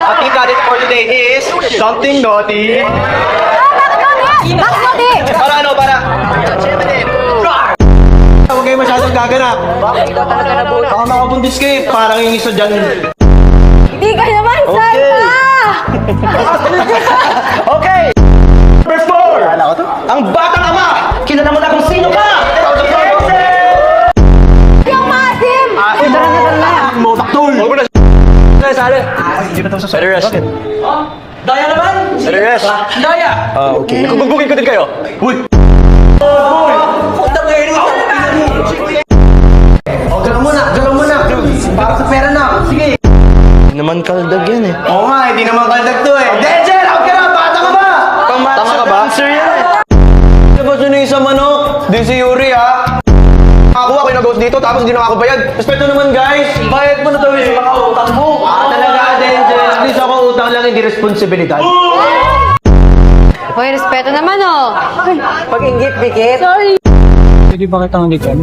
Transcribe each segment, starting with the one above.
Ating gadget for today is something naughty. Bakit naughty? Para ano, para? Huwag kayo masyadong gaganap. Baka makabundis kayo, parang yung isa dyan. Hindi ka naman, Santa! Okay! Number 4! Ang batang ama! Kilala mo na kung sino ka! Yung maasim! Uy, tara! Mo, taktul! Huwag mo na sali! Hindi na tapos sa sali. Bakit? Daya naman! Sali rest! Daya! Okay. Kugbugin ko din kayo! Uy! Utang ngayon ako! Galaw mo na! Para sa pera na! Sige! Naman kaldag yan eh. Oo nga, hindi naman kaldag to eh. Denzel, ako ka na! Bata ka ba? Tama ka ba? Sir yan eh. Ano ba sino yung sa manok? Di si Yuri ha? Ako yung nag-host dito tapos hindi na ako bayad. Respeto naman guys! Bayad mo na daw yung mga utang mo. Talaga Denzel. At least ako utang lang, hindi responsibilidad. Hoy, respeto naman, oh. Pag-inggit, dikit. Sorry. Pwede ba kitang halikan?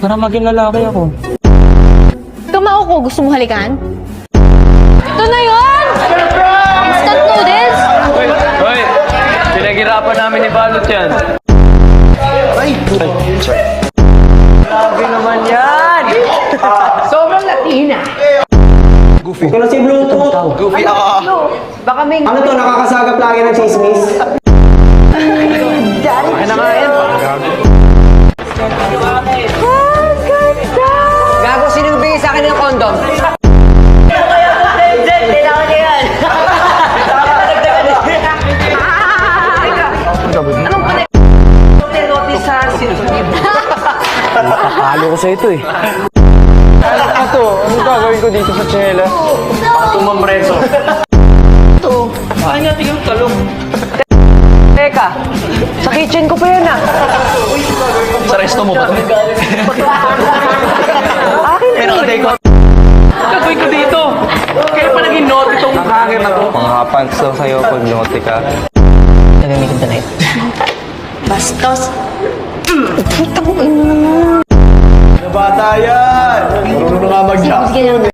Para maging lalaki ako. Tumao ko, gusto mo halikan? Ito na yun! Instant noodles! Hoy! Pinaghirapan namin ni Balot yan. Grabe naman yan! Sobrang Latina. Goofy. Ito na si Bluetooth. Goofy ako. Baka may... Ano to, nakakasagap lagi ng chismis? Ay na nga yan. Gago, sino bigay sa akin ng condom? Nakakalo ko sa ito eh. Ito, ano gagawin ko dito sa tsinela? Tumamreso. Teka, sa kitchen ko pa yan ah. Sa resto mo ba? Pero hindi ko. Gagawin ko dito! Kaya pa naging naughty tong hanger na to. Mga pants daw sa'yo pag naughty ka. Nagamitin tonight. Bastos. Bata yan! Marunong nga mag-jack. Sige na.